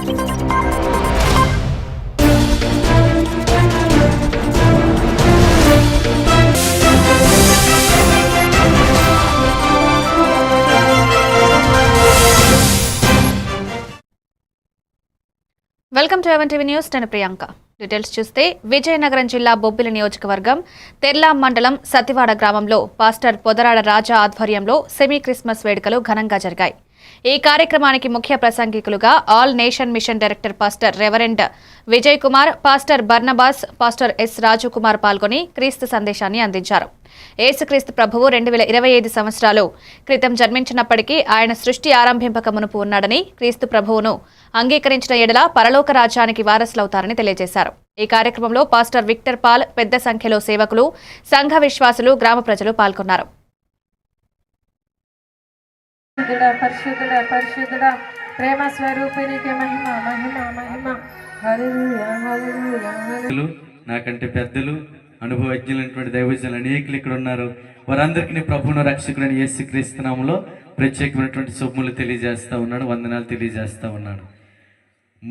Welcome to even TV news. నేను Priyanka. Details చూస్తే విజయనగరం జిల్లా బొబ్బిలి నియోజకవర్గం తెర్లాం మండలం సతివాడ గ్రామంలో పాస్టర్ పొదరాడ రాజా ఆధ్వర్యంలో సెమీ క్రిస్మస్ వేడుకలు ఘనంగా జరిగాయి. ఈ కార్యక్రమానికి ముఖ్య ప్రసంగికులుగా all nation mission director pastor reverend Vijay Kumar, pastor Barnabas, pastor S Raju Kumar పాల్గొని క్రీస్తు సందేశాన్ని అందించారు. యేసుక్రీస్తు ప్రభువు 2025 సంవత్సరాలు క్రితం జన్మించినప్పటికీ ఆయన సృష్టి ఆరంభింపక మునుపు ఉన్నాడని, క్రీస్తు ప్రభువును అంగీకరించిన ఎడల పరలోక రాజ్యానికి వారసులవుతారని తెలియజేశారు. ఈ కార్యక్రమంలో పాస్టర్ విక్టర్ పాల్, పెద్ద సంఖ్యలో సేవకులు, సంఘ విశ్వాసులు, గ్రామ ప్రజలు పాల్గొన్నారు. పరిశుద్ధుడా పరిశుద్ధుడా ప్రేమ స్వరూపినికి మహిమ మహిమ మహిమ. హల్లెలూయా హల్లెలూయా హల్లెలూయా. నాకంటే పెద్దలు, అనుభవజ్ఞులైనటువంటి దైవజనులు అనేకులు ఇక్కడ ఉన్నారు. వారందరికీ ప్రభువును రక్షకుడైన యేసుక్రీస్తు నామములో ప్రత్యేకమైనటువంటి శుభములు తెలియజేస్తా ఉన్నాను, వందనాలు తెలియజేస్తా ఉన్నాను.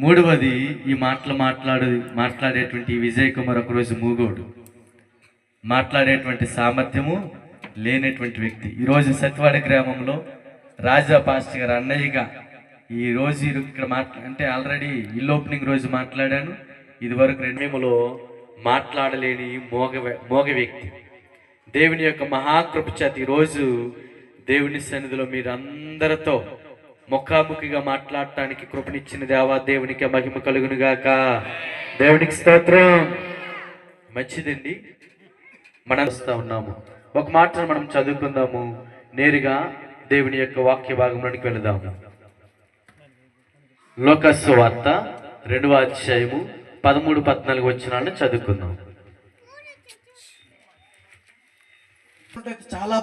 మూడవది, ఈ మాట్లాడేటువంటి విజయ్ కుమార్ ఒకరోజు మూగోడు, మాట్లాడేటువంటి సామర్థ్యము లేనటువంటి వ్యక్తి. ఈరోజు సత్వాడ గ్రామంలో రాజా పాస్టర్ గారు అన్నయ్యగా ఈరోజు ఇక్కడ అంటే ఆల్రెడీ ఇల్లు ఓపెనింగ్ రోజు మాట్లాడాను. ఇదివరకు రెండేములో మాట్లాడలేని మోగ వ్యక్తి. దేవుని యొక్క మహాకృప చేత ఈరోజు దేవుని సన్నిధిలో మీరందరితో ముఖాముఖిగా మాట్లాడటానికి కృపనిచ్చిన దేవా దేవునికి మహిమ కలుగును గాక. దేవునికి స్తోత్రం. మంచిదండి, మనం వస్తూ ఉన్నాము. ఒక మాట మనం చదువుకుందాము. నేరుగా దేవుని యొక్క వాక్య భాగంలోనికి వెళదాము. లోకసు వార్త 2వ అధ్యాయము 13-14 వచనాలను చదువుకుందాం. చాలా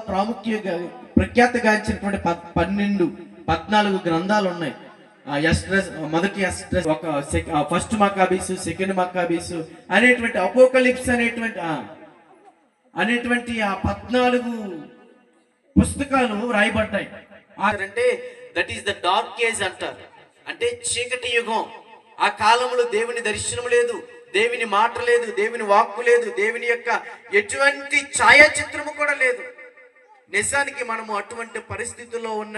ప్రఖ్యాతగాంచినటువంటి 14 గ్రంథాలు ఉన్నాయి. మొదటి ఎస్ట్రెస్, ఫస్ట్ మకాబీసు, సెకండ్ మకాబీసు అనేటువంటి అపోకలిప్స్ అనేటువంటి ఆ 14 పుస్తకాలు రాయబడ్డాయి. అంటే that is the dark age అంటారు. అంటే చీకటి యుగం. ఆ కాలంలో దేవుని దర్శనం లేదు, దేవుని మాట లేదు, దేవుని వాక్కు లేదు, దేవుని యొక్క ఎటువంటి ఛాయాచిత్రము కూడా లేదు. నిజానికి మనము అటువంటి పరిస్థితుల్లో ఉన్న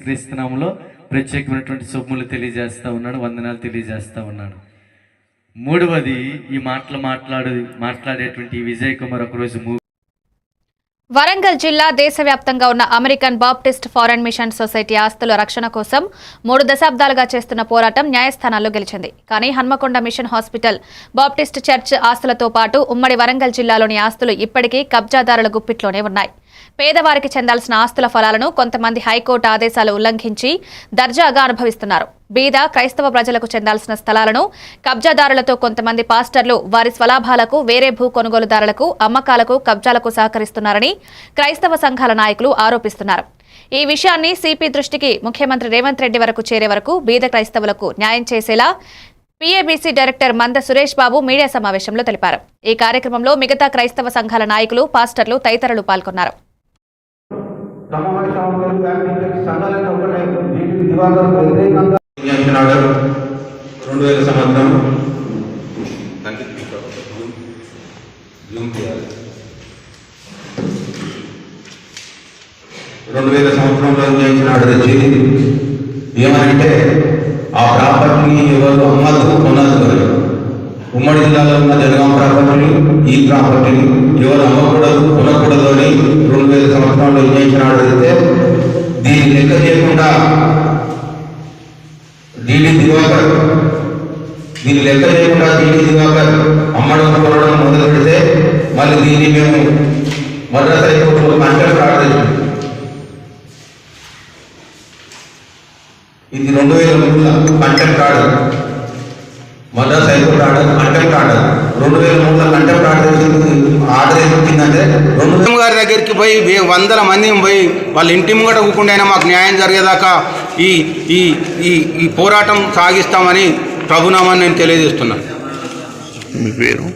క్రీస్తునామములో ప్రత్యేకమైనటువంటి శుభములు తెలియజేస్తా ఉన్నాను, వందనాలు తెలియజేస్తా ఉన్నాను. మూడవది, ఈ మాట్లాడేటువంటి విజయ్ కుమార్ ఒకరోజు వరంగల్ జిల్లా దేశవ్యాప్తంగా ఉన్న American Baptist foreign mission society ఆస్తుల రక్షణ కోసం 3 దశాబ్దాలుగా చేస్తున్న పోరాటం న్యాయస్థానాల్లో గెలిచింది. కానీ Hanamkonda mission hospital, Baptist church ఆస్తులతో పాటు ఉమ్మడి వరంగల్ జిల్లాలోని ఆస్తులు ఇప్పటికీ కబ్జాదారుల గుప్పిట్లోనే ఉన్నాయి. పేదవారికి చెందాల్సిన ఆస్తుల ఫలాలను కొంతమంది హైకోర్టు ఆదేశాలు ఉల్లంఘించి దర్జాగా అనుభవిస్తున్నారు. బీద క్రైస్తవ ప్రజలకు చెందాల్సిన స్థలాలను కబ్జాదారులతో కొంతమంది పాస్టర్లు వారి స్వలాభాలకు, వేరే భూ కొనుగోలుదారులకు, అమ్మకాలకు, కబ్జాలకు సహకరిస్తున్నారని క్రైస్తవ సంఘాల నాయకులు ఆరోపిస్తున్నారు. ఈ విషయాన్ని సిపి దృష్టికి ముఖ్యమంత్రి రేవంత్ రెడ్డి వరకు చేరే వరకు బీద క్రైస్తవులకు న్యాయం చేసేలా పిఏబీసీ డైరెక్టర్ మంద సురేష్ బాబు మీడియా సమావేశంలో తెలిపారు. ఈ కార్యక్రమంలో మిగతా క్రైస్తవ సంఘాల నాయకులు, పాస్టర్లు తదితరులు పాల్గొన్నారు. సంవత్సరంలో చేయించినాడు తెచ్చి ఏమంటే ఆ ప్రాపర్టీని ఎవరు అమ్మదు కొనదు. ఉమ్మడి జిల్లాలో ఉన్న జనగాం ప్రాపర్టీని, ఈ ప్రాపర్టీని ఎవరు అమ్మకూడదు కొనకూడదు అని 2000 సంవత్సరంలో చేయించినాడు. అయితే దీన్ని లెక్క చేయకుండా డీడీ దివాకర్ అమ్మడం కొనడం మొదలు పెడితే మళ్ళీ దీన్ని మేము మద్రాస్ హైకోర్టులో కంటెంప్ట్ ఆర్డర్ చేసాం. ఇది 2003లో contempt order, Madras high court order, contempt order. 2003లో కంటెంప్ట్ ఆర్డర్ ఆర్డర్ ఏమిటిందంటే గారి దగ్గరికి పోయి 100 మందిని పోయి వాళ్ళ ఇంటి ముంగట కూకుండా మాకు న్యాయం జరిగేదాకా ఈ ఈ ఈ పోరాటం సాగిస్తామని ప్రభునామాన్ని నేను తెలియజేస్తున్నాను. మీ పేరు?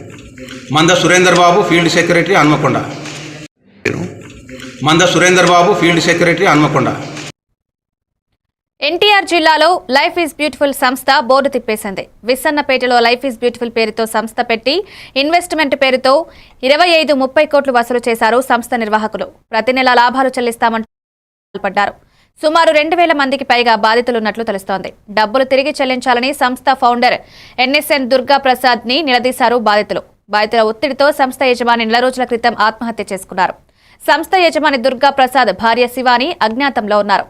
మంద సురేందర్ బాబు, ఫీల్డ్ సెక్రటరీ, హన్మకొండ. మంద సురేందర్ బాబు, ఫీల్డ్ సెక్రటరీ, హన్మకొండ. ఎన్టీఆర్ జిల్లాలో లైఫ్ ఈజ్ బ్యూటిఫుల్ సంస్థ బోర్డు తిప్పేసింది. విస్సన్నపేటలో లైఫ్ ఈజ్ బ్యూటిఫుల్ పేరుతో సంస్థ పెట్టి ఇన్వెస్ట్మెంట్ పేరుతో 25-30 కోట్లు వసూలు చేశారు సంస్థ నిర్వాహకులు. ప్రతి నెల లాభాలు చెల్లిస్తామంటూ పాల్పడ్డారు. సుమారు 2,000 మందికి పైగా బాధితులున్నట్లు తెలుస్తోంది. డబ్బులు తిరిగి చెల్లించాలని సంస్థ ఫౌండర్ ఎన్ఎస్ఎన్ దుర్గా ప్రసాద్ ని నిలదీశారు బాధితులు. బాధితుల ఒత్తిడితో సంస్థ యజమాని నెల రోజుల క్రితం ఆత్మహత్య చేసుకున్నారు. సంస్థ యజమాని దుర్గా ప్రసాద్ భార్య శివాని అజ్ఞాతంలో ఉన్నారు.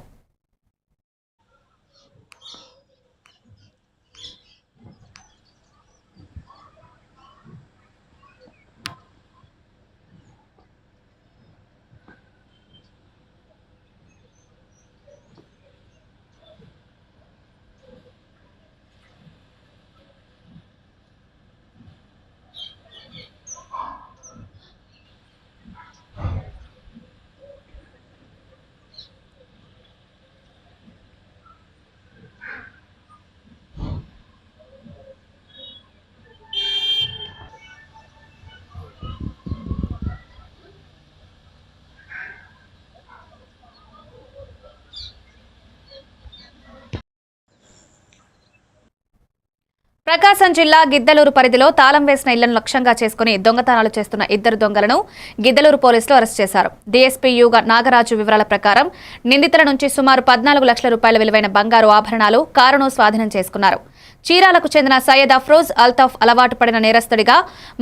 ప్రకాశం జిల్లా గిద్దలూరు పరిధిలో తాళం వేసిన ఇళ్లను లక్ష్యంగా చేసుకుని దొంగతనాలు చేస్తున్న 2 దొంగలను గిద్దలూరు పోలీసులు అరెస్ట్ చేశారు. డీఎస్పీ యుగ నాగరాజు వివరాల ప్రకారం నిందితుల నుంచి సుమారు 14 లక్షల రూపాయల విలువైన బంగారు ఆభరణాలు, కారును స్వాధీనం చేసుకున్నారు. చీరాలకు చెందిన సయ్యద్ అఫ్రోజ్ అల్తాఫ్ అలవాటు పడిన నేరస్తుడిగా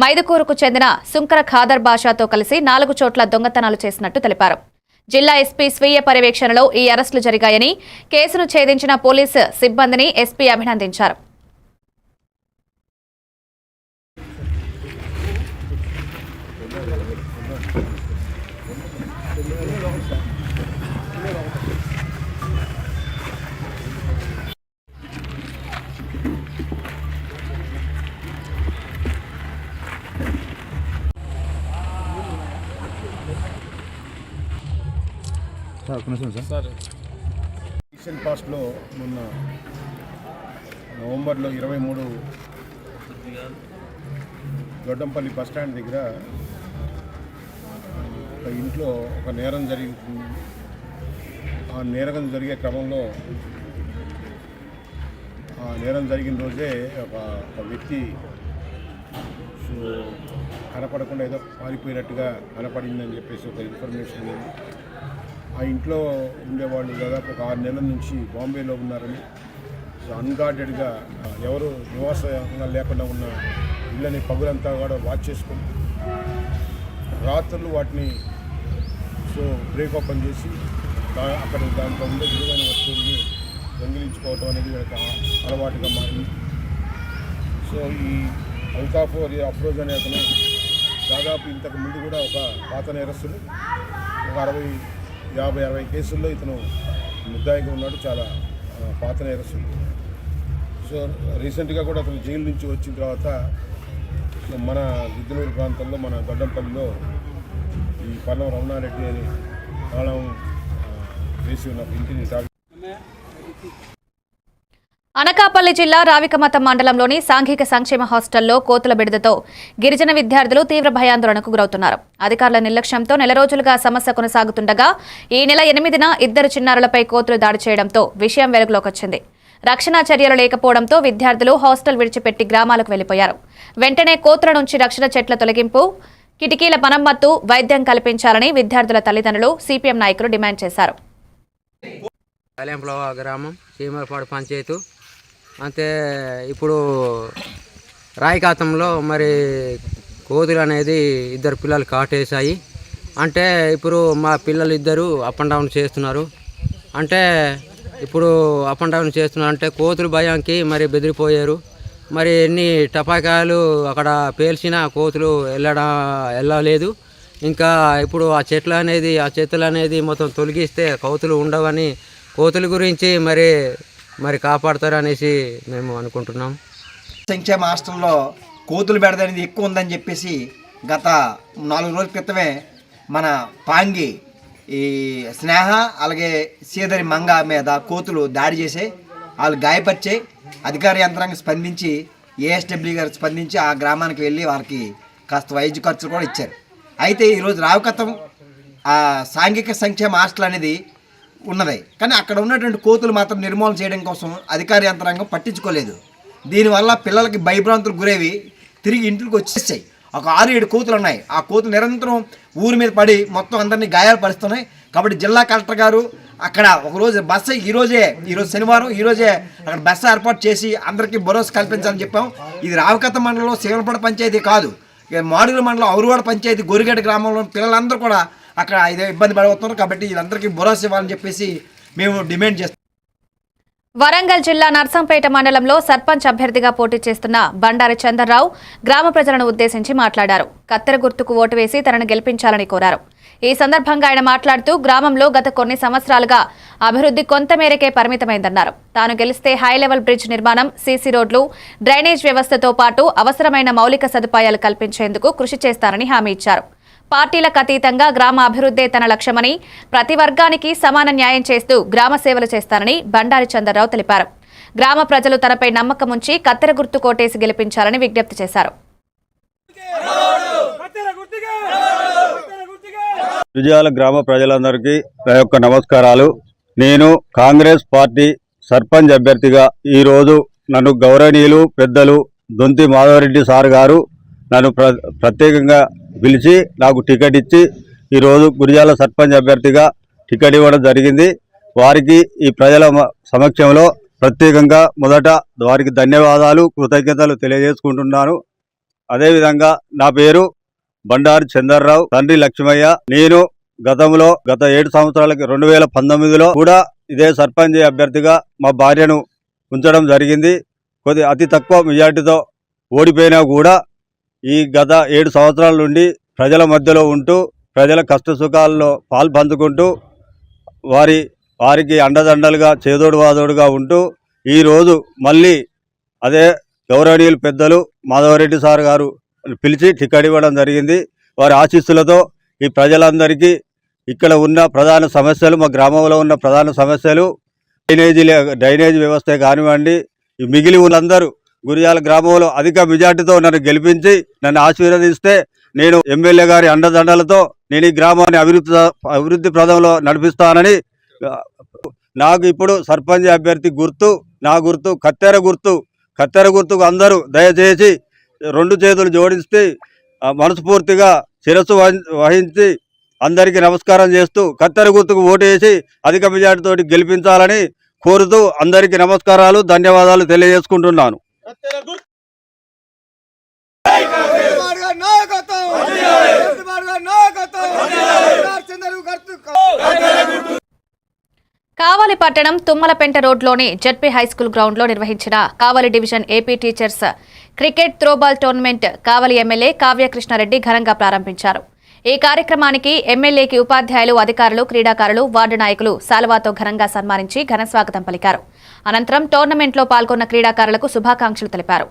మైదుకూరుకు చెందిన సుంకర ఖాదర్ బాషాతో కలిసి 4 చోట్ల దొంగతనాలు చేసినట్టు తెలిపారు. జిల్లా ఎస్పీ స్వీయ పర్యవేక్షణలో ఈ అరెస్టులు జరిగాయని, కేసును ఛేదించిన పోలీసు సిబ్బందిని ఎస్పీ అభినందించారు. రీసెంట్ పాస్ట్లో మొన్న నవంబర్లో 23 దొడ్డంపల్లి బస్టాండ్ దగ్గర ఒక ఇంట్లో ఒక నేరం జరిగింది. ఆ నేరం జరిగే క్రమంలో ఆ నేరం జరిగిన రోజే ఒక వ్యక్తి కనపడకుండా ఏదో పారిపోయినట్టుగా కనపడిందని చెప్పేసి ఒక ఇన్ఫర్మేషన్ ఉంది. ఆ ఇంట్లో ఉండేవాళ్ళు దాదాపు ఒక 6 నెలల నుంచి బాంబేలో ఉన్నారని, అన్గార్డెడ్గా ఎవరు నివాసంగా లేకుండా ఉన్న ఇళ్ళని పగులంతా కూడా వాచ్ చేసుకుని రాత్రులు వాటిని బ్రేక్ ఓపెన్ చేసి అక్కడ దాంట్లో ఉండే విలువైన వస్తువుల్ని దొంగిలించుకోవటం అనేది వీళ్ళకి అలవాటుగా మారింది. ఈ అల్తాఫ్ అఫ్రోజ్ అనే అతను దాదాపు ఇంతకు ముందు కూడా ఒక పాత నేరస్తులు, ఒక 50-60 కేసుల్లో ఇతను ముద్దాయిగా ఉన్నాడు. చాలా పాత నేరస్తులు. రీసెంట్గా కూడా అతను జైలు నుంచి వచ్చిన తర్వాత మన గిద్దలూరు ప్రాంతంలో మన దొడ్డంపల్లిలో ఈ పల్లం రమణారెడ్డి అని తాళం వేసి ఉన్న ఇంటిని అనకాపల్లి జిల్లా రావికమతం మండలంలోని సాంఘిక సంక్షేమ హాస్టల్లో కోతుల బెడదతో గిరిజన విద్యార్థులు తీవ్ర భయాందోళనకు గురవుతున్నారు. అధికారుల నిర్లక్ష్యంతో నెల రోజులుగా సమస్య కొనసాగుతుండగా ఈ నెల 8న 2 చిన్నారులపై కోతులు దాడి చేయడంతో విషయం వెలుగులోకొచ్చింది. రక్షణ చర్యలు లేకపోవడంతో విద్యార్థులు హాస్టల్ విడిచిపెట్టి గ్రామాలకు వెళ్లిపోయారు. వెంటనే కోతుల నుంచి రక్షణ చెట్ల తొలగింపు, కిటికీల మరమ్మత్తు, వైద్యం కల్పించాలని విద్యార్థుల తల్లిదండ్రులు సిపిఎం నాయకులు డిమాండ్ చేశారు. గ్రామం చీమలపాడు పంచాయతీ అంతే. ఇప్పుడు రాయకాతంలో మరి కోతులు అనేది 2 పిల్లలు కాటేశాయి. అంటే ఇప్పుడు మా పిల్లలు 2 అప్ అండ్ డౌన్ చేస్తున్నారు. అంటే ఇప్పుడు అప్ అండ్ డౌన్ చేస్తున్నారు అంటే కోతులు భయానికి మరి బెదిరిపోయారు. మరి ఎన్ని టపాకాయలు అక్కడ పేల్చినా కోతులు వెళ్ళలేదు. ఇంకా ఇప్పుడు ఆ చెట్లు అనేది మొత్తం తొలగిస్తే కోతులు ఉండవని, కోతుల గురించి మరి కాపాడతారనేసి మేము అనుకుంటున్నాం. సంక్షేమ హాస్టల్లో కోతులు బెడద అనేది ఎక్కువ ఉందని చెప్పేసి గత 4 రోజుల క్రితమే మన పాంగి ఈ స్నేహ అలాగే సీదరి మంగ మీద కోతులు దాడి చేసే వాళ్ళు గాయపరిచే అధికార యంత్రాంగం స్పందించి ఏఎస్డబ్ల్యూ గారు స్పందించి ఆ గ్రామానికి వెళ్ళి వాళ్ళకి కాస్త వైద్య ఖర్చులు కూడా ఇచ్చారు. అయితే ఈరోజు రావకతం ఆ సాంఘిక సంక్షేమ హాస్టల్ అనేది ఉన్నది. కానీ అక్కడ ఉన్నటువంటి కోతులు మాత్రం నిర్మూలన చేయడం కోసం అధికార యంత్రాంగం పట్టించుకోలేదు. దీనివల్ల పిల్లలకి భయభ్రాంతులు గురేవి తిరిగి ఇంటికి వచ్చేసాయి. ఒక 6-7 కోతులు ఉన్నాయి. ఆ కోతులు నిరంతరం ఊరి మీద పడి మొత్తం అందరినీ గాయాలు పరుస్తున్నాయి. కాబట్టి జిల్లా కలెక్టర్ గారు అక్కడ ఒకరోజు బస్సు ఈరోజు శనివారం ఈరోజే అక్కడ బస్సు ఏర్పాటు చేసి అందరికీ భరోసా కల్పించాలని చెప్పాం. ఇది రావికత మండలంలో శివనపడ పంచాయతీ కాదు, మాడుగుల మండలం ఔరువాడ పంచాయతీ గోరిగడ్డ గ్రామంలో పిల్లలందరూ కూడా అక్కడ ఇదే ఇబ్బంది పడుతున్నారు. కాబట్టి వీళ్ళందరికీ భరోసా ఇవ్వాలని చెప్పేసి మేము డిమాండ్ చేస్తాం. వరంగల్ జిల్లా నర్సంపేట మండలంలో సర్పంచ్ అభ్యర్థిగా పోటీ చేస్తున్న బండారి చంద్రరావు గ్రామ ప్రజలను ఉద్దేశించి మాట్లాడారు. కత్తెర గుర్తుకు ఓటు వేసి తనను గెలిపించాలని కోరారు. ఈ సందర్భంగా ఆయన మాట్లాడుతూ గ్రామంలో గత కొన్ని సంవత్సరాలుగా అభివృద్ధి కొంతమేరకే పరిమితమైందన్నారు. తాను గెలిస్తే హై లెవెల్ బ్రిడ్జ్ నిర్మాణం, సీసీ రోడ్లు, డ్రైనేజ్ వ్యవస్థతో పాటు అవసరమైన మౌలిక సదుపాయాలు కల్పించేందుకు కృషి చేస్తానని హామీ ఇచ్చారు. పార్టీలకు అతీతంగా గ్రామ అభివృద్ధే తన లక్ష్యమని, ప్రతి వర్గానికి సమాన న్యాయం చేస్తూ గ్రామ సేవలు చేస్తానని బండారి చంద్రరావు తెలిపారు. గ్రామ ప్రజలు తనపై నమ్మకం ఉంచి కత్తెర గుర్తు కోటేసి గెలిపించాలని విజ్ఞప్తి చేశారు. విజయాల గ్రామ ప్రజలందరికీ నా యొక్క నమస్కారాలు. నేను కాంగ్రెస్ పార్టీ సర్పంచ్ అభ్యర్థిగా ఈరోజు నన్ను గౌరవనీయులు పెద్దలు దొంతి మాధవరెడ్డి సార్ గారు నన్ను ప్రత్యేకంగా పిలిచి నాకు టికెట్ ఇచ్చి ఈరోజు గురిజాల సర్పంచ్ అభ్యర్థిగా టికెట్ ఇవ్వడం జరిగింది. వారికి ఈ ప్రజల సమక్షంలో ప్రత్యేకంగా మొదట వారికి ధన్యవాదాలు, కృతజ్ఞతలు తెలియజేసుకుంటున్నాను. అదేవిధంగా నా పేరు బండారి చంద్రరావు, తండ్రి లక్ష్మయ్య. నేను గత 7 సంవత్సరాలకి 2019లో కూడా ఇదే సర్పంచ్ అభ్యర్థిగా మా భార్యను ఉంచడం జరిగింది. అతి తక్కువ మెజార్టీతో ఓడిపోయినా కూడా ఈ గత 7 సంవత్సరాల నుండి ప్రజల మధ్యలో ఉంటూ ప్రజల కష్ట సుఖాల్లో పాల్పంచుకుంటూ వారికి అండదండలుగా చేదోడు వాదోడుగా ఉంటూ ఈరోజు మళ్ళీ అదే గౌరవనీయులు పెద్దలు మాధవరెడ్డి సార్ గారు పిలిచి టికెట్ ఇవ్వడం జరిగింది. వారి ఆశీస్సులతో ఈ ప్రజలందరికీ ఇక్కడ ఉన్న ప్రధాన సమస్యలు, మా గ్రామంలో ఉన్న ప్రధాన సమస్యలు డ్రైనేజీ వ్యవస్థ కానివ్వండి, ఈ మిగిలి ఉన్నందరూ గురిజాల గ్రామంలో అధిక మెజార్టీతో నన్ను గెలిపించి నన్ను ఆశీర్వదిస్తే నేను ఎమ్మెల్యే గారి అండదండలతో నేను ఈ గ్రామాన్ని అభివృద్ధి ప్రదంలో నడిపిస్తానని, నాకు ఇప్పుడు సర్పంచ్ అభ్యర్థి నా గుర్తు కత్తెర గుర్తుకు అందరూ దయచేసి 2 చేతులు జోడిస్తే మనస్ఫూర్తిగా శిరస్సు వహించి అందరికీ నమస్కారం చేస్తూ కత్తెర గుర్తుకు ఓటేసి అధిక మెజార్టీతో గెలిపించాలని కోరుతూ అందరికీ నమస్కారాలు, ధన్యవాదాలు తెలియజేసుకుంటున్నాను. కావలి పట్టణం తుమ్మలపెంట రోడ్లోని జడ్పీ హైస్కూల్ గ్రౌండ్లో నిర్వహించిన Kavali division AP teachers cricket throwball tournament Kavali MLA Kavya Krishna Reddy ఘనంగా ప్రారంభించారు. ఈ కార్యక్రమానికి ఎమ్మెల్యేకి ఉపాధ్యాయులు, అధికారులు, క్రీడాకారులు, వార్డు నాయకులు శాలువాతో ఘనంగా సన్మానించి ఘనస్వాగతం పలికారు. అనంతరం టోర్నమెంట్లో పాల్గొన్న క్రీడాకారులకు శుభాకాంక్షలు తెలిపారు.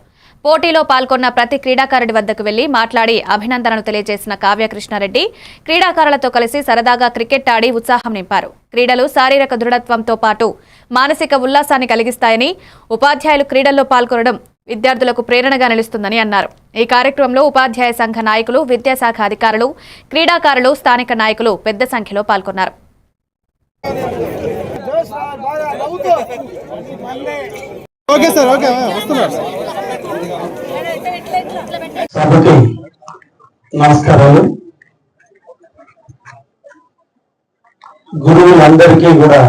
పోటీలో పాల్గొన్న ప్రతి క్రీడాకారుడి వద్దకు వెళ్లి మాట్లాడి అభినందనలు తెలియజేసిన కావ్యకృష్ణారెడ్డి క్రీడాకారులతో కలిసి సరదాగా క్రికెట్ ఆడి ఉత్సాహం నింపారు. క్రీడలు శారీరక దృఢత్వంతో పాటు మానసిక ఉల్లాసాన్ని కలిగిస్తాయని, ఉపాధ్యాయులు క్రీడల్లో పాల్గొనడం విద్యార్థులకు ప్రేరణగా నిలుస్తుందని అన్నారు. ఈ కార్యక్రమంలో ఉపాధ్యాయ సంఘ నాయకులు, విద్యాశాఖ అధికారులు, క్రీడాకారులు, స్థానిక నాయకులు పెద్ద సంఖ్యలో పాల్గొన్నారు. సభకి నమస్కారాలు. గురువులందరికీ కూడా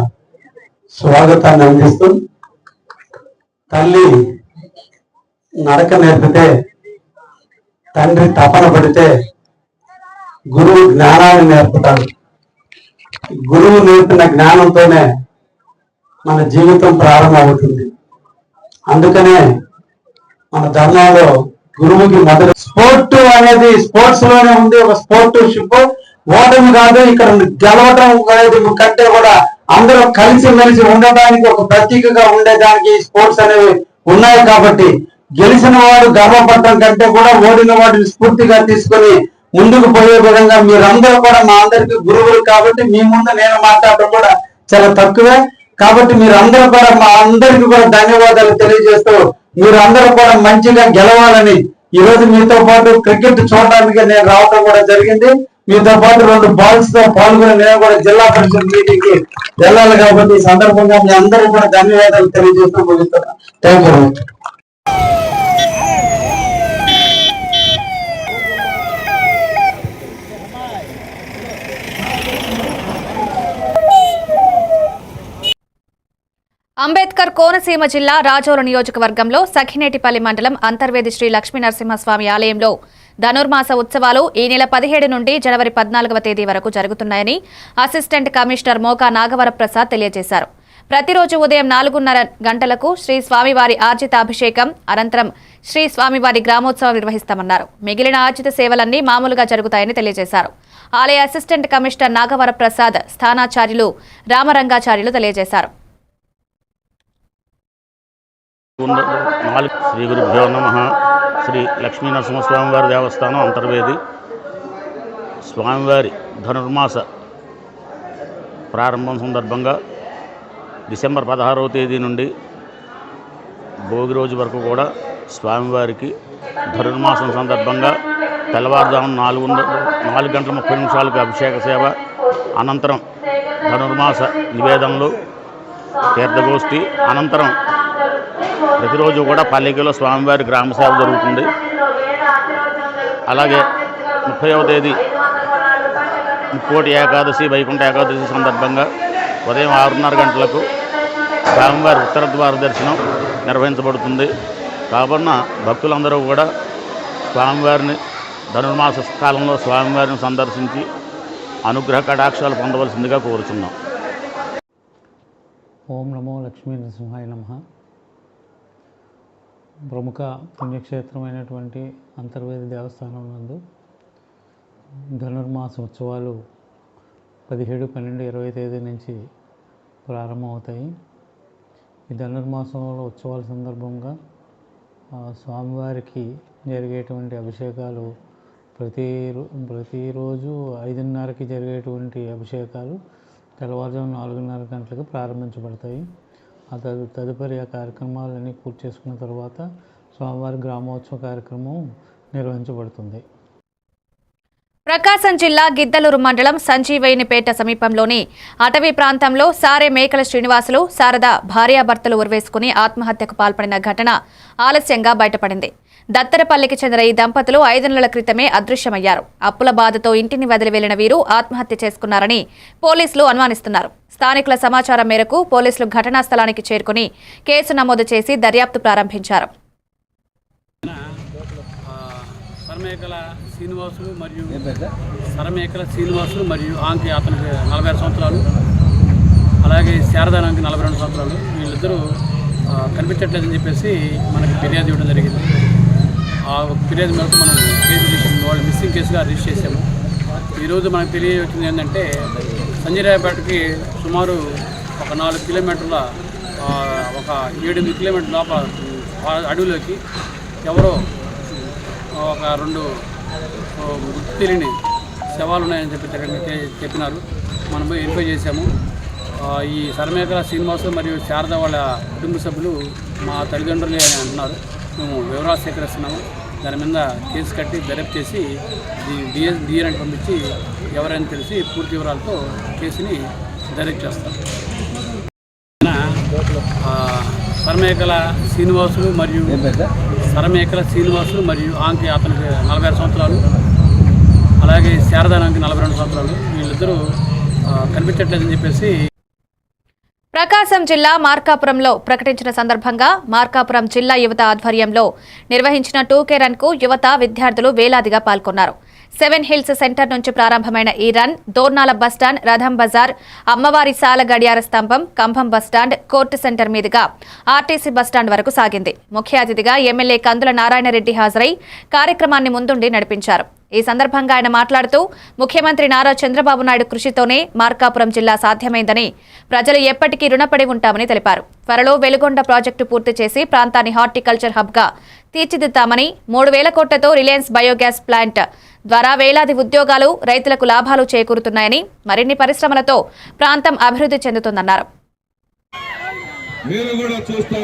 స్వాగతాన్ని అందిస్తూ, తల్లి నడక నేర్పితే, తండ్రి తపన పడితే గురువు జ్ఞానాన్ని నేర్పుతాడు. గురువు నేర్పిన జ్ఞానంతోనే మన జీవితం ప్రారంభమవుతుంది. అందుకనే మన ధర్మంలో గురువుకి మొదటి స్పోర్ట్ అనేది స్పోర్ట్స్ లోనే ఉంది. ఒక స్పోర్ట్షిప్ ఓటమి కాదు, ఇక్కడ గెలవటం అనేది కంటే కూడా అందరూ కలిసి ఉండటానికి ఒక ప్రతీకగా ఉండేదానికి స్పోర్ట్స్ అనేవి ఉన్నాయి. కాబట్టి గెలిచిన వాడు గర్వపడటం కంటే కూడా ఓడిన వాడిని స్ఫూర్తిగా తీసుకొని ముందుకు పోయే విధంగా మీరందరూ కూడా మా అందరికీ గురువులు. కాబట్టి మీ ముందు నేను మాట్లాడటం కూడా చాలా తక్కువే. కాబట్టి మీరందరూ కూడా మా అందరికీ కూడా ధన్యవాదాలు తెలియజేస్తూ, మీరందరూ కూడా మంచిగా గెలవాలని ఈరోజు మీతో పాటు క్రికెట్ చూడడానికి నేను రావడం కూడా జరిగింది. మీతో పాటు 2 బాల్స్ తో పాల్గొని నేను కూడా జిల్లా పరిషత్ మీటింగ్ కి వెళ్ళాలి కాబట్టి ఈ సందర్భంగా మీ అందరూ కూడా ధన్యవాదాలు తెలియజేస్తూ ముగిస్తున్నాను. Thank you. అంబేద్కర్ కోనసీమ జిల్లా రాజోలు నియోజకవర్గంలో సఖినేటిపల్లి మండలం అంతర్వేది శ్రీ లక్ష్మీనరసింహస్వామి ఆలయంలో ధనుర్మాస ఉత్సవాలు ఈ నెల 17 నుండి జనవరి 14వ తేదీ వరకు జరుగుతున్నాయని అసిస్టెంట్ కమిషనర్ మోకా నాగవరప్రసాద్ తెలియజేశారు. ప్రతిరోజు ఉదయం 4:30 గంటలకు శ్రీ స్వామివారి ఆర్జిత అభిషేకం అనంతరం శ్రీ స్వామివారి గ్రామోత్సవం నిర్వహిస్తామన్నారు. మిగిలిన ఆర్జిత సేవలన్నీ మామూలుగా జరుగుతాయని తెలియజేశారు. ఆలయ అసిస్టెంట్ కమిషనర్ నాగవరప్రసాద్ స్థానాచార్యులు రామరంగాచార్యులు తెలియజేశారు. శ్రీ గురుభ్యో నమః. శ్రీ లక్ష్మీనరసింహస్వామివారి దేవస్థానం అంతర్వేది. స్వామివారి ధనుర్మాస ప్రారంభం సందర్భంగా డిసెంబర్ 16వ తేదీ నుండి భోగి రోజు వరకు కూడా స్వామివారికి ధనుర్మాసం సందర్భంగా తెల్లవారుజామున 4 గంటల 30 నిమిషాలకు అభిషేక సేవ, అనంతరం ధనుర్మాస నివేదనలు, తీర్థగోష్ఠి, అనంతరం ప్రతిరోజు కూడా పల్లెకిలో స్వామివారి గ్రామ సేవ జరుగుతుంది. అలాగే 30వ తేదీ ముక్కోటి ఏకాదశి, వైకుంఠ ఏకాదశి సందర్భంగా ఉదయం 6:30 గంటలకు స్వామివారి ఉత్తర ద్వార దర్శనం నిర్వహించబడుతుంది. కావున భక్తులందరూ కూడా స్వామివారిని ధనుర్మాస కాలంలో స్వామివారిని సందర్శించి అనుగ్రహ కటాక్షాలు పొందవలసిందిగా కోరుచున్నాం. ఓం నమో లక్ష్మీ నరసింహాయ నమః. ప్రముఖ పుణ్యక్షేత్రమైనటువంటి అంతర్వేది దేవస్థానం నందు ధనుర్మాస ఉత్సవాలు 17, 12, 20 తేదీ నుంచి ప్రారంభమవుతాయి. ఈ ధనుర్మాసంలో ఉత్సవాల సందర్భంగా స్వామివారికి జరిగేటువంటి అభిషేకాలు ప్రతిరోజు 5:30కి జరిగేటువంటి అభిషేకాలు తెల్లవారుజాము 4:30 గంటలకు ప్రారంభించబడతాయి. తదుపరి ఆ కార్యక్రమాలన్నీ పూర్తి చేసుకున్న తర్వాత స్వామివారి గ్రామోత్సవ కార్యక్రమం నిర్వహించబడుతుంది. ప్రకాశం జిల్లా గిద్దలూరు మండలం సంజీవయ్యనిపేట సమీపంలోని అటవీ ప్రాంతంలో సారే మేకల శ్రీనివాసులు, శారద భార్యాభర్తలు ఉరివేసుకుని ఆత్మహత్యకు పాల్పడిన ఘటన ఆలస్యంగా బయటపడింది. దత్తరపల్లికి చెందిన ఈ దంపతులు 5 నెలల క్రితమే అదృశ్యమయ్యారు. అప్పుల బాధతో ఇంటిని వదిలి వెళ్లిన వీరు ఆత్మహత్య చేసుకున్నారని పోలీసులు అనుమానిస్తున్నారు. స్థానికుల సమాచారం మేరకు పోలీసులు ఘటనా స్థలానికి చేరుకుని కేసు నమోదు చేసి దర్యాప్తు ప్రారంభించారు. సరమేకల శ్రీనివాసులు మరియు ఆంకి అతనికి 46 సంవత్సరాలు, అలాగే శారదానికి 42 సంవత్సరాలు. వీళ్ళిద్దరూ కనిపించట్లేదని చెప్పేసి మనకి ఫిర్యాదు ఇవ్వడం జరిగింది. ఆ ఫిర్యాదు మేరకు మనం కేసు రిజిస్టర్ వాళ్ళు మిస్సింగ్ కేసుగా రిజిస్టర్ చేసాము. ఈరోజు మనకు తెలియవచ్చింది ఏంటంటే సంజీరాయపేటకి సుమారు ఒక 4 కిలోమీటర్ల ఒక 7-8 కిలోమీటర్ల లోపల అడవిలోకి ఎవరో ఒక 2 గుర్తు తెలియని శవాలు ఉన్నాయని చెప్పినారు. మనం పోయి వెరిఫై చేశాము. ఈ సరమేకల శ్రీనివాసు మరియు శారద వాళ్ళ కుటుంబ సభ్యులు మా తల్లిదండ్రులే అని అంటున్నారు. మేము వివరాలు సేకరిస్తున్నాము. దాని మీద కేసు కట్టి దర్యాప్తు చేసి డిఎన్ఏ పంపించి ఎవరైనా తెలిసి పూర్తి వివరాలతో కేసుని దర్యాప్తు చేస్తాం. సరమేకల శ్రీనివాసులు మరియు ఆంకి అతనికి 46 సంవత్సరాలు, అలాగే శారదానికి 42 సంవత్సరాలు. వీళ్ళిద్దరూ కనిపించట్లేదని చెప్పేసి ప్రకాశం జిల్లా మార్కాపురంలో ప్రకటించిన సందర్భంగా మార్కాపురం జిల్లా యువత ఆధ్వర్యంలో నిర్వహించిన 2K రన్కు యువత, విద్యార్థులు వేలాదిగా పాల్గొన్నారు. 7 హిల్స్ సెంటర్ నుంచి ప్రారంభమైన ఈ రన్ దోర్నాల బస్టాండ్, రథం బజార్, అమ్మవారి సాల గడియార స్తంభం, కంభం బస్టాండ్, కోర్టు సెంటర్ మీదుగా ఆర్టీసీ బస్టాండ్ వరకు సాగింది. ముఖ్య అతిథిగా ఎమ్మెల్యే కందుల నారాయణరెడ్డి హాజరై కార్యక్రమాన్ని ముందుండి నడిపించారు. ఈ సందర్భంగా ఆయన మాట్లాడుతూ ముఖ్యమంత్రి నారా చంద్రబాబు నాయుడు కృషితోనే మార్కాపురం జిల్లా సాధ్యమైందని, ప్రజలు ఎప్పటికీ రుణపడి ఉంటామని తెలిపారు. త్వరలో వెలుగొండ ప్రాజెక్టు పూర్తి చేసి ప్రాంతాన్ని హార్టికల్చర్ హబ్గా తీర్చిదిద్దామని, 3,000 కోట్లతో రిలయన్స్ బయోగ్యాస్ ప్లాంట్ ద్వారా వేలాది ఉద్యోగాలు, రైతులకు లాభాలు చేకూరుతున్నాయని, మరిన్ని పరిశ్రమలతో ప్రాంతం అభివృద్ధి చెందుతుందన్నారు. నేను కూడా చూస్తా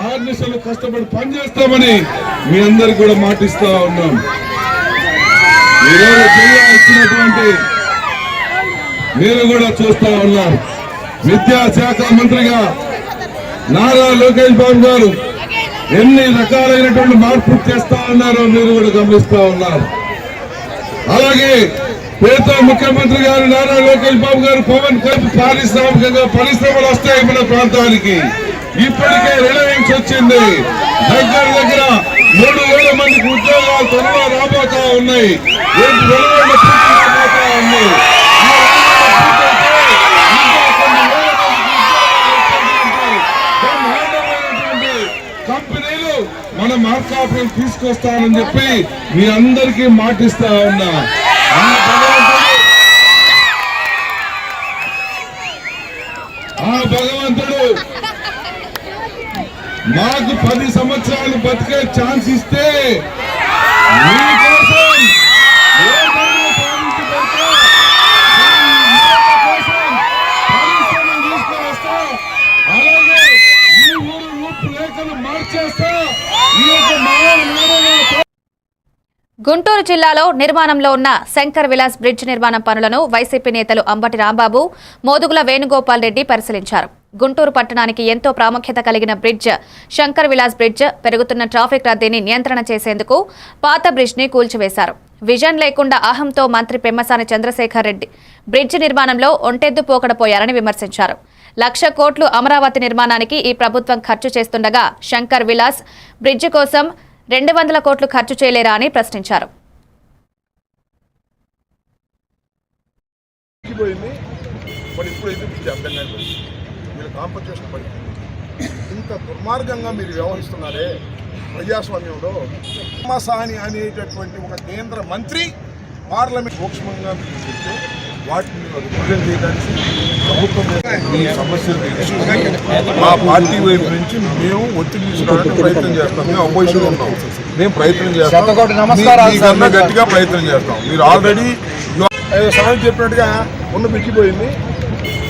ఆర్నిసలు కష్టపడి పనిచేస్తామని మీ అందరికి కూడా మాటిస్తా ఉన్నాం. ఈరోజు జిల్లా ఇచ్చినటువంటి మీరు కూడా చూస్తా ఉన్నారు. విద్యాశాఖ మంత్రిగా నారా లోకేష్ బాబు గారు ఎన్ని రకాలైనటువంటి మార్పులు చేస్తా ఉన్నారో మీరు కూడా గమనిస్తా ఉన్నారు. అలాగే పేద ముఖ్యమంత్రి గారు నారా లోకేష్ బాబు గారు పవన్ కల్పి పారిశ్రామికంగా పరిశ్రమలు వస్తాయి మన ప్రాంతానికి. ఇప్పటికే రిలయన్స్ వచ్చింది. దగ్గర 3,000 మందికి ఉద్యోగాలు త్వరలో రాబోతా ఉన్నాయి. కంపెనీలు మన మార్కాపురం తీసుకొస్తానని చెప్పి మీ అందరికీ మాటిస్తా ఉన్నా. ఆ భగవంతుడు మాకు 10 సంవత్సరాలు బతికే ఛాన్స్ ఇస్తే మీకోసం అలాగే ఈ ఊరు రూపురేఖలు మార్చేస్తా. ఈ యొక్క గుంటూరు జిల్లాలో నిర్మాణంలో ఉన్న శంకర్ విలాస్ బ్రిడ్జ్ నిర్మాణ పనులను వైసీపీ నేతలు అంబటి రాంబాబు, మోదుగుల వేణుగోపాల్ రెడ్డి పరిశీలించారు. గుంటూరు పట్టణానికి ఎంతో ప్రాముఖ్యత కలిగిన బ్రిడ్జ్ శంకర్ విలాస్ బ్రిడ్జ్ పెరుగుతున్న ట్రాఫిక్ రద్దీని నియంత్రణ చేసేందుకు పాత బ్రిడ్జ్ని కూల్చివేశారు. విజన్ లేకుండా అహంతో మంత్రి పెమ్మసాని చంద్రశేఖర్ రెడ్డి బ్రిడ్జ్ నిర్మాణంలో ఒంటెద్దు పోకడపోయారని విమర్శించారు. 1,00,000 కోట్లు అమరావతి నిర్మాణానికి ఈ ప్రభుత్వం ఖర్చు చేస్తుండగా శంకర్ విలాస్ బ్రిడ్జ్ కోసం 200 కోట్లు ఖర్చు చేయలేరా అని ప్రశ్నించారు. ఇంత దుర్మార్గంగా మీరు వ్యవహరిస్తున్నారే ప్రజాస్వామ్యంలో. పెమ్మసాని అనేటటువంటి ఒక కేంద్ర మంత్రి పార్లమెంట్ సూక్ష్మంగా చెప్తే వాటిని రిప్రజెంట్ చేయడానికి ప్రభుత్వం ఈ సమస్యలు మా పార్టీ వైపు నుంచి మేము ఒత్తిడి తీసుకోవడానికి ప్రయత్నం చేస్తాం. మేము అపోజిషన్ ఉన్నాం, మేము ప్రయత్నం చేస్తాం, గట్టిగా ప్రయత్నం చేస్తాం. మీరు ఆల్రెడీ సాయం చెప్పినట్టుగా ఉన్న పిచ్చిపోయింది,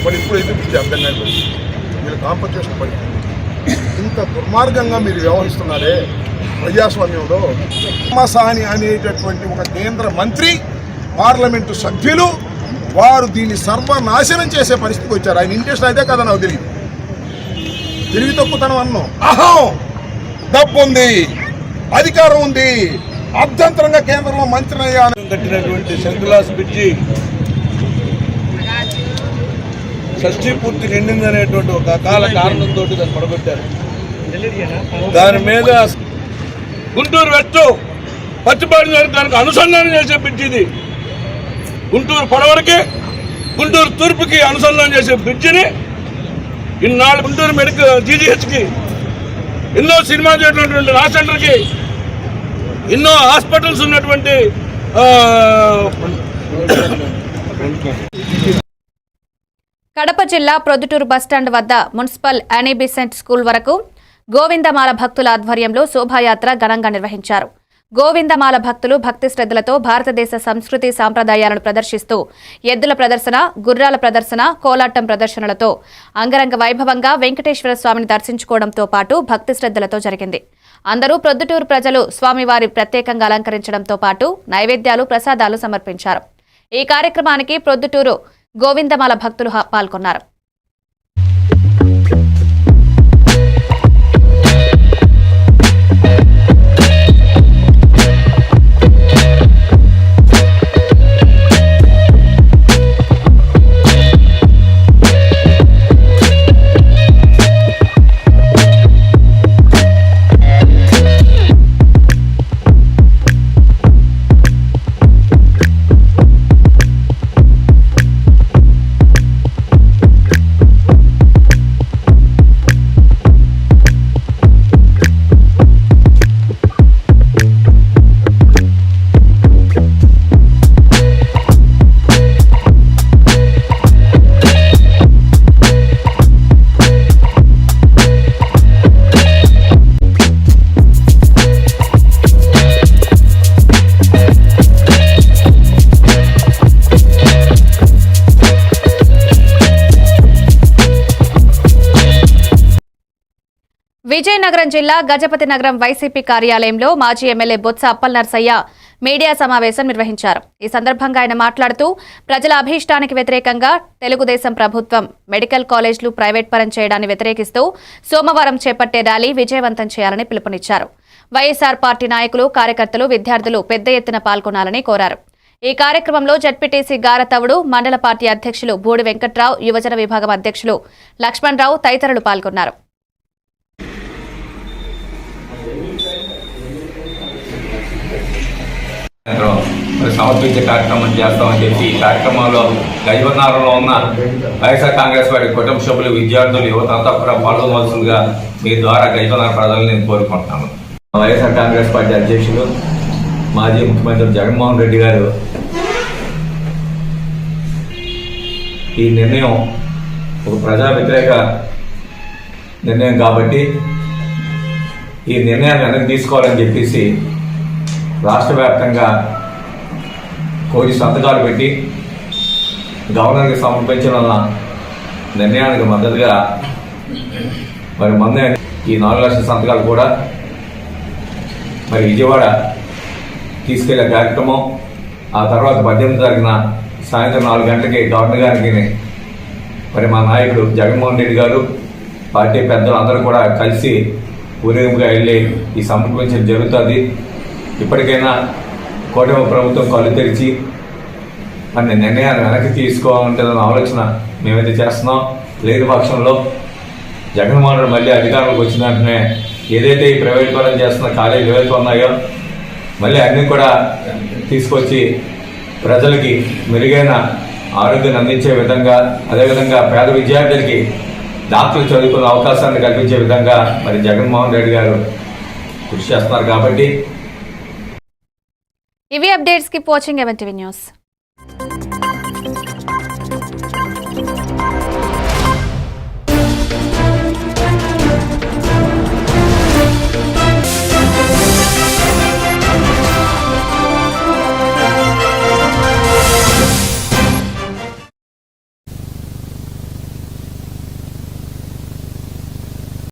మరి ఇప్పుడైతే పిచ్చి అర్థం కాదు. మీరు కాంపన్సేషన్ పడుతుంది. ఇంత దుర్మార్గంగా మీరు వ్యవహరిస్తున్నారే ప్రజాస్వామ్యంలో. పెమ్మసాని అనేటటువంటి ఒక కేంద్ర మంత్రి పార్లమెంటు సభ్యులు వారు దీన్ని సర్వనాశనం చేసే పరిస్థితికి వచ్చారు. ఆయన ఇంట్రెస్ట్ అయితే కదా నాకు తెలియదు. తెలివి తక్కువతనం అన్నాం. అహం, డబ్బు ఉంది, అధికారం ఉంది, అభ్యంతరంగా కేంద్రంలో మంత్రి అయ్యాను. కట్టినటువంటి శంకులాస్ బ్రిడ్జి షష్ఠీ పూర్తి నిండిందనేటువంటి ఒక అకాల కారణంతో దాన్ని పడగొట్టారు. దాని మీద గుంటూరు వెస్ట్ పచ్చిపాడి దానికి అనుసంధానం చేసే బ్రిడ్జ్ ఇది. గుంటూరు పొడవరికి గుంటూరు తూర్పుకి అనుసంధానం చేసే బ్రిడ్జిని ఇన్నాళ్ళు గుంటూరు మెడికల్ జీజీహెచ్కి ఎన్నో సినిమా చేసినటువంటి రా సెంటర్కి ఎన్నో హాస్పిటల్స్ ఉన్నటువంటి కడప జిల్లా ప్రొద్దుటూరు బస్టాండ్ వద్ద మున్సిపల్ యానీ బిసెంట్ స్కూల్ వరకు గోవిందమాల భక్తుల ఆధ్వర్యంలో శోభాయాత్ర ఘనంగా నిర్వహించారు. గోవిందమాల భక్తులు భక్తి శ్రద్ధలతో భారతదేశ సంస్కృతి సాంప్రదాయాలను ప్రదర్శిస్తూ ఎద్దుల ప్రదర్శన, గుర్రాల ప్రదర్శన, కోలాటం ప్రదర్శనలతో అంగరంగ వైభవంగా వెంకటేశ్వర స్వామిని దర్శించుకోవడంతో పాటు భక్తి శ్రద్ధలతో జరిగింది. అందరూ ప్రొద్దుటూరు ప్రజలు స్వామివారి ప్రత్యేకంగా అలంకరించడంతో పాటు నైవేద్యాలు, ప్రసాదాలు సమర్పించారు. ఈ కార్యక్రమానికి ప్రొద్దుటూరు గోవిందమాల భక్తులు పాల్గొన్నారు. విజయనగరం జిల్లా గజపతి నగరం వైసీపీ కార్యాలయంలో మాజీ ఎమ్మెల్యే బొత్స అప్పల్ నర్సయ్య మీడియా సమావేశం నిర్వహించారు. ఈ సందర్భంగా ఆయన మాట్లాడుతూ ప్రజల అభీష్టానికి వ్యతిరేకంగా తెలుగుదేశం ప్రభుత్వం మెడికల్ కాలేజీలు ప్రైవేట్ పరం చేయడాన్ని వ్యతిరేకిస్తూ సోమవారం చేపట్టే ర్యాలీ విజయవంతం చేయాలని పిలుపునిచ్చారు. వైఎస్ఆర్ పార్టీ నాయకులు, కార్యకర్తలు, విద్యార్థులు పెద్ద ఎత్తున పాల్గొనాలని కోరారు. ఈ కార్యక్రమంలో జడ్పీటీసీ గారతవుడు, మండల పార్టీ అధ్యక్షులు బూడి వెంకట్రావు, యువజన విభాగం అధ్యక్షులు లక్ష్మణరావు తదితరులు పాల్గొన్నారు. సమర్పించే కార్యక్రమం చేస్తామని చెప్పి ఈ కార్యక్రమంలో గజవనారంలో ఉన్న వైఎస్ఆర్ కాంగ్రెస్ పార్టీ కుటుంబ సభ్యులు, విద్యార్థులు, యువత అంతా కూడా పాల్గొనవలసిందిగా మీ ద్వారా గజవనార ప్రజలను నేను కోరుకుంటున్నాను. వైఎస్ఆర్ కాంగ్రెస్ పార్టీ అధ్యక్షులు, మాజీ ముఖ్యమంత్రి జగన్మోహన్ రెడ్డి గారు ఈ నిర్ణయం ఒక ప్రజా వ్యతిరేక నిర్ణయం కాబట్టి ఈ నిర్ణయాన్ని వెనక్కి తీసుకోవాలని చెప్పేసి రాష్ట్ర వ్యాప్తంగా కోటి సంతకాలు పెట్టి గవర్నర్కి సమర్పించిన నిర్ణయానికి మద్దతుగా మరి మొన్నే ఈ 4 లక్షల సంతకాలు కూడా మరి విజయవాడ తీసుకెళ్లే కార్యక్రమం, ఆ తర్వాత 18 తారీఖున సాయంత్రం 4 గంటలకి గవర్నర్ గారికి మరి మా నాయకుడు జగన్మోహన్ రెడ్డి గారు, పార్టీ పెద్దలు అందరూ కూడా కలిసి ఊరేగింపుగా వెళ్ళి ఈ సమర్పించడం జరుగుతుంది. ఇప్పటికైనా కూటమి ప్రభుత్వం కళ్ళు తెరిచి మరి నిర్ణయాన్ని వెనక్కి తీసుకోవాలంటుందన్న ఆలోచన మేమైతే చేస్తున్నాం. లేని పక్షంలో జగన్మోహన్ రెడ్డి మళ్ళీ అధికారంలోకి వచ్చిన వెంటనే ఏదైతే ఈ ప్రైవేట్ పరం చేస్తున్న కాలేజీలు ఏవైతే ఉన్నాయో మళ్ళీ అన్నీ కూడా తీసుకొచ్చి ప్రజలకి మెరుగైన ఆరోగ్యాన్ని అందించే విధంగా, అదేవిధంగా పేద విద్యార్థులకి డాక్టర్లు చదువుకునే అవకాశాన్ని కల్పించే విధంగా మరి జగన్మోహన్ రెడ్డి గారు కృషి చేస్తున్నారు. కాబట్టి ఇవి updates. Keep watching MNTV news.